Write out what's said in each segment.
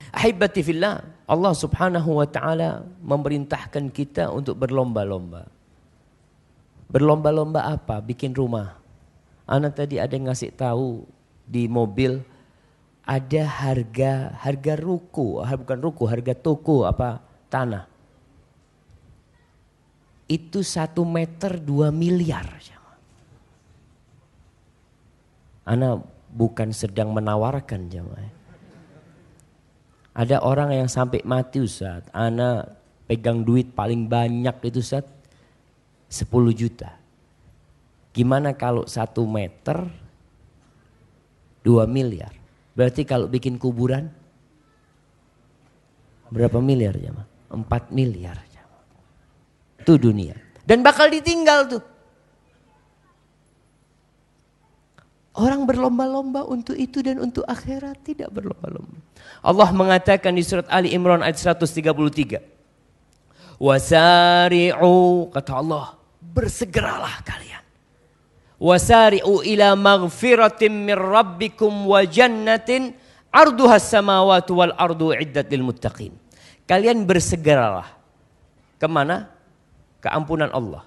Ahibati fillah, Allah subhanahu wa ta'ala memerintahkan kita untuk berlomba-lomba. Berlomba-lomba apa? Bikin rumah. Anak tadi ada yang ngasih tahu di mobil ada harga ruko, bukan ruko, harga toko apa tanah. Itu 1 meter 2 miliar. Anak bukan sedang menawarkan jemaah. Ada orang yang sampai mati Ustaz, anak pegang duit paling banyak itu Ustaz 10 juta. Gimana kalau 1 meter 2 miliar? Berarti kalau bikin kuburan berapa miliar jemaah? 4 miliar jemaah. Itu dunia. Dan bakal ditinggal tuh. Orang berlomba-lomba untuk itu dan untuk akhirat tidak berlomba-lomba. Allah mengatakan di surat Ali Imran ayat 133. Wasari'u, kata Allah, bersegeralah kalian. Wasari'u ila maghfiratin min rabbikum wa jannatin arduhas samawati wal ardu iddat lil muttaqin. Kalian bersegeralah. Kemana? Ke ampunan Allah.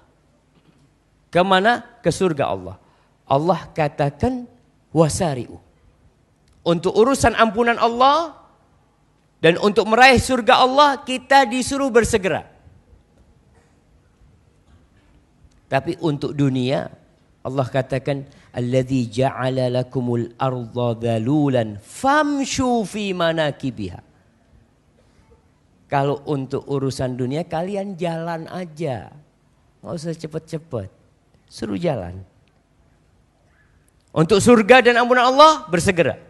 Kemana? Ke surga Allah. Allah katakan wasari'u. Untuk urusan ampunan Allah dan untuk meraih surga Allah kita disuruh bersegera. Tapi untuk dunia Allah katakan alladzi ja'ala lakumul arda dhalulan famshu fi manakibiha. Kalau untuk urusan dunia kalian jalan aja. Enggak usah cepet-cepet. Suruh jalan. Untuk surga dan ampunan Allah bersegera.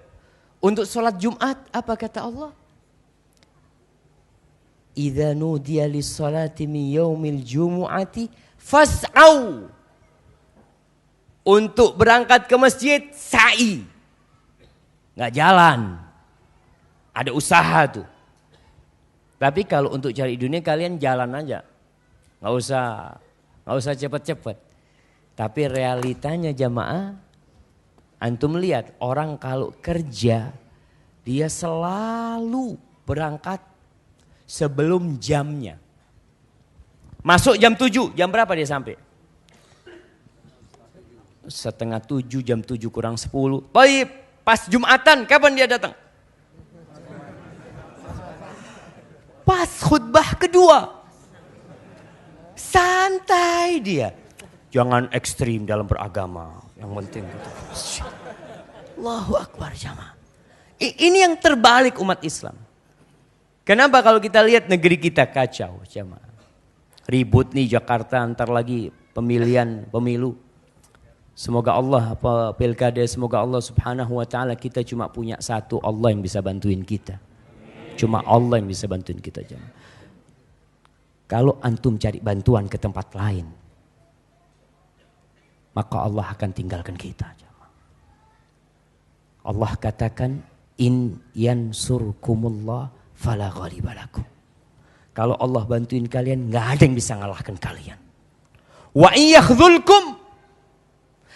Untuk sholat Jumat apa kata Allah? Idza nudiya lis-salati min yaumil jumu'ati fas'au. Untuk berangkat ke masjid sa'i. Enggak jalan. Ada usaha tuh. Tapi kalau untuk cari dunia kalian jalan aja. Enggak usah cepet-cepet. Tapi realitanya jamaah, antum lihat orang kalau kerja dia selalu berangkat sebelum jamnya. Masuk jam 7, jam berapa dia sampai? Setengah 7, jam 7 kurang 10. Baik, pas Jumatan kapan dia datang? Pas khutbah kedua. Santai dia. Jangan ekstrim dalam beragama. Yang penting gitu. Allahu Akbar jamaah. Ini yang terbalik umat Islam. Kenapa kalau kita lihat negeri kita kacau jamaah. Ribut nih Jakarta, ntar lagi pemilu. Semoga Allah pilkada, semoga Allah subhanahu wa ta'ala kita cuma punya satu Allah yang bisa bantuin kita. Cuma Allah yang bisa bantuin kita jamaah. Kalau antum cari bantuan ke tempat lain, maka Allah akan tinggalkan kita. Allah katakan, in yansurkumullah fala ghaliba lakum. Kalau Allah bantuin kalian, nggak ada yang bisa ngalahkan kalian. Wa in yakhdhulkum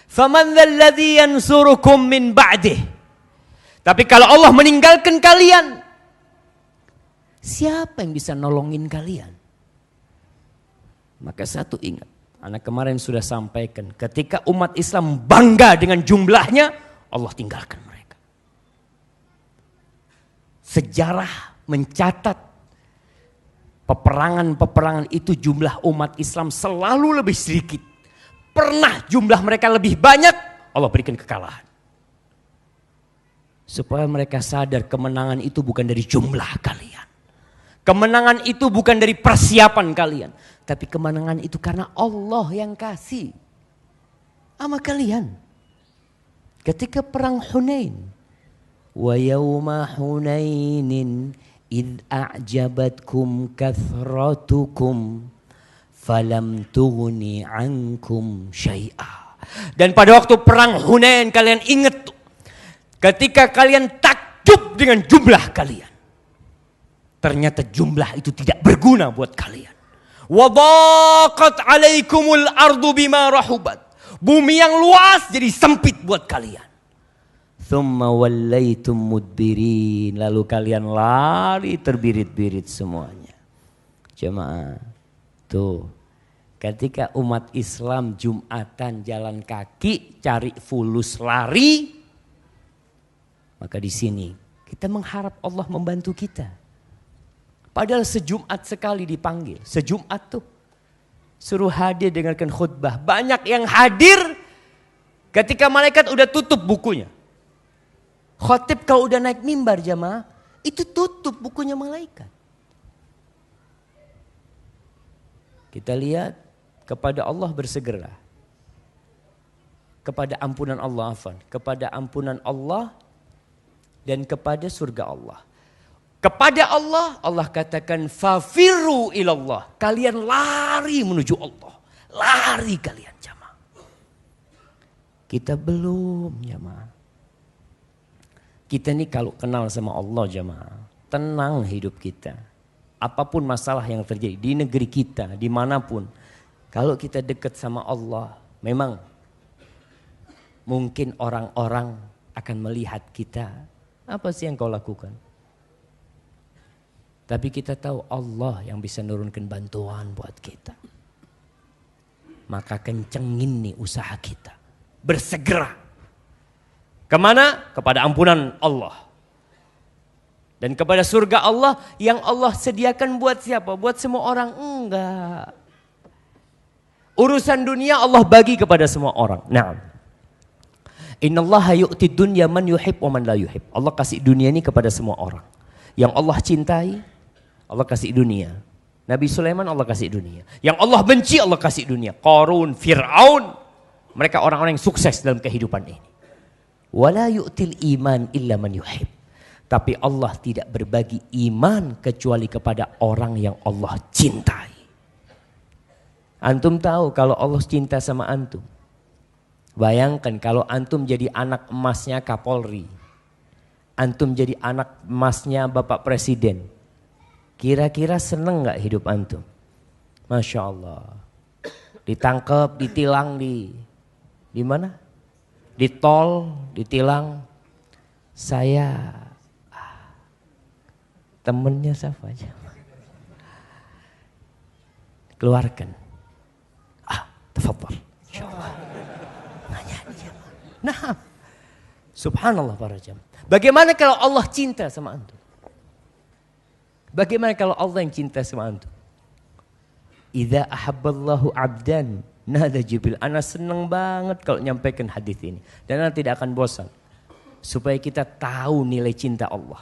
faman dzalladzi yansurukum min ba'dih. Tapi kalau Allah meninggalkan kalian, siapa yang bisa nolongin kalian? Maka satu ingat, anak kemarin sudah sampaikan, ketika umat Islam bangga dengan jumlahnya, Allah tinggalkan mereka. Sejarah mencatat peperangan itu jumlah umat Islam selalu lebih sedikit. Pernah jumlah mereka lebih banyak, Allah berikan kekalahan. Supaya mereka sadar kemenangan itu bukan dari jumlah kalian. Kemenangan itu bukan dari persiapan kalian. Tapi kemenangan itu karena Allah yang kasih sama kalian. Ketika perang Hunain. Wa yawma Hunainin id a'jabatkum kathratukum falam tughni ankum syai'a. Dan pada waktu perang Hunain kalian ingat tuh. Ketika kalian takjub dengan jumlah kalian. Ternyata jumlah itu tidak berguna buat kalian. Wa dhaqat 'alaikumul ardu bima rahubat. Bumi yang luas jadi sempit buat kalian. Thumma wallaitum mudbirin. Lalu kalian lari terbirit-birit semuanya. Jemaah, tuh. Ketika umat Islam Jumatan jalan kaki, cari fulus lari. Maka di sini kita mengharap Allah membantu kita. Padahal sejumat sekali dipanggil. Sejumat tuh. Suruh hadir dengarkan khutbah. Banyak yang hadir ketika malaikat udah tutup bukunya. Khotib kalau udah naik mimbar jamaah, itu tutup bukunya malaikat. Kita lihat kepada Allah bersegera. Kepada ampunan Allah, kepada ampunan Allah dan kepada surga Allah. Kepada Allah, Allah katakan fafirru ilallah. Kalian lari menuju Allah. Lari kalian jamaah. Kita belum jamaah. Kita nih kalau kenal sama Allah jamaah, tenang hidup kita. Apapun masalah yang terjadi di negeri kita, dimanapun. Kalau kita dekat sama Allah, memang mungkin orang-orang akan melihat kita. Apa sih yang kau lakukan? Tapi kita tahu Allah yang bisa nurunkan bantuan buat kita. Maka kencengin nih usaha kita. Bersegera. Kemana? Kepada ampunan Allah. Dan kepada surga Allah yang Allah sediakan buat siapa? Buat semua orang? Enggak. Urusan dunia Allah bagi kepada semua orang. Nah. Innallaha yu'ti dunya man yuhib wa man la yuhib. Allah kasih dunia ini kepada semua orang. Yang Allah cintai, Allah kasih dunia. Nabi Sulaiman Allah kasih dunia. Yang Allah benci Allah kasih dunia. Qarun, Fir'aun. Mereka orang-orang yang sukses dalam kehidupan ini. Wala yu'til iman illa man yuhib. Tapi Allah tidak berbagi iman kecuali kepada orang yang Allah cintai. Antum tahu kalau Allah cinta sama antum. Bayangkan kalau antum jadi anak emasnya Kapolri. Antum jadi anak emasnya Bapak Presiden. Kira-kira seneng gak hidup antum? Masya Allah. Ditangkap, ditilang di mana? Di tol, ditilang. Saya temennya siapa aja. Keluarkan. Tafadhal. Insyaallah. Nanya dia. Nah. Subhanallah para jamaah. Bagaimana kalau Allah cinta sama antum? Bagaimana kalau Allah yang cinta sama antum? Idza ahabballahu 'abdan nada Jibril. Ana senang banget kalau nyampaikan hadis ini. Dan ana tidak akan bosan. Supaya kita tahu nilai cinta Allah.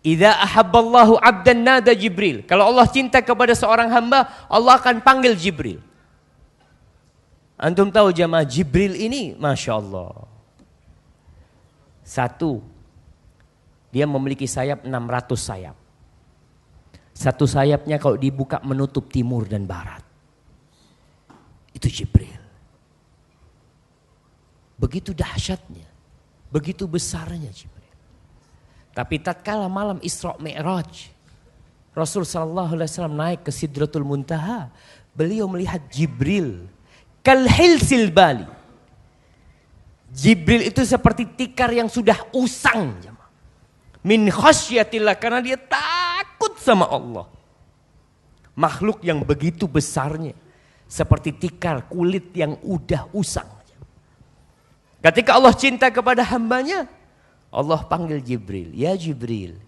Idza ahabballahu 'abdan nada Jibril. Kalau Allah cinta kepada seorang hamba, Allah akan panggil Jibril. Antum tahu jamaah Jibril ini, Masya Allah. Satu, dia memiliki sayap 600 sayap. Satu sayapnya kalau dibuka menutup timur dan barat. Itu Jibril. Begitu dahsyatnya. Begitu besarnya Jibril. Tapi tatkala malam Isra Mi'raj. Rasul SAW naik ke Sidratul Muntaha. Beliau melihat Jibril. Kalhilsil bali. Jibril itu seperti tikar yang sudah usang. Min khasyatillah. Karena dia takut sama Allah. Makhluk yang begitu besarnya. Seperti tikar kulit yang udah usang. Ketika Allah cinta kepada hambanya, Allah panggil Jibril. Ya Jibril,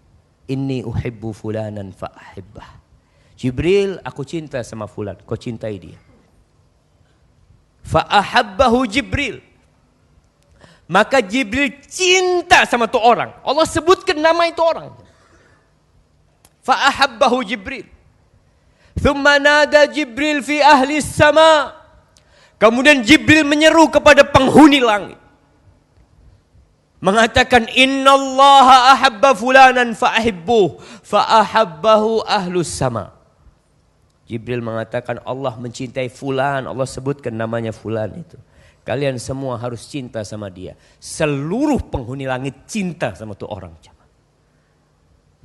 inni uhibbu fulanan fa'ahibbah. Jibril, aku cinta sama fulan. Kau cintai dia. Fa'ahabbahu Jibril. Maka Jibril cinta sama tu orang. Allah sebutkan nama itu orang. Fa'ahabbahu Jibril. Thumma nada Jibril fi ahli sama. Kemudian Jibril menyeru kepada penghuni langit. Mengatakan innallaha ahabba fulanan fa'ahibbuh. Fa'ahabbahu ahlus sama. Jibril mengatakan Allah mencintai fulan. Allah sebutkan namanya fulan itu. Kalian semua harus cinta sama dia. Seluruh penghuni langit cinta sama tu orang.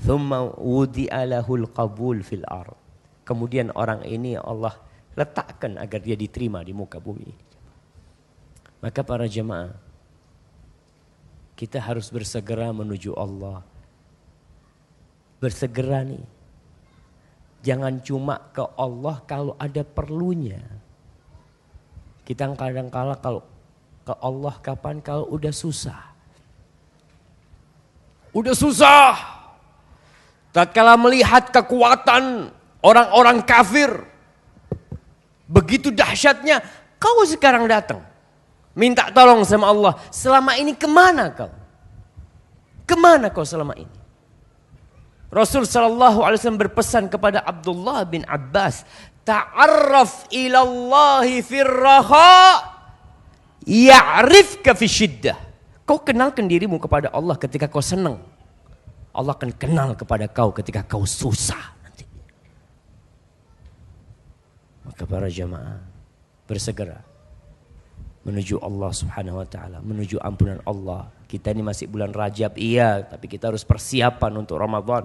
Thumma wudi'a lahul qabul fil ard. Kemudian orang ini Allah letakkan agar dia diterima di muka bumi. Maka para jemaah, Kita harus bersegera menuju Allah. Bersegera nih. Jangan cuma ke Allah kalau ada perlunya. Kita kadang kala kalau ke Allah kapan? Kalau udah susah. Udah susah. Tatkala melihat kekuatan orang-orang kafir. Begitu dahsyatnya. Kau sekarang datang. Minta tolong sama Allah. Selama ini kemana kau? Kemana kau selama ini? Rasul sallallahu alaihi wasallam berpesan kepada Abdullah bin Abbas, ta'arraf ilallahi firraha ya'rifka fi syiddah. Kau kenalkan dirimu kepada Allah ketika kau senang. Allah akan kenal kepada kau ketika kau susah nanti. Maka para jamaah bersegera menuju Allah Subhanahu wa taala, menuju ampunan Allah. Kita ini masih bulan Rajab, iya, tapi kita harus persiapan untuk Ramadan.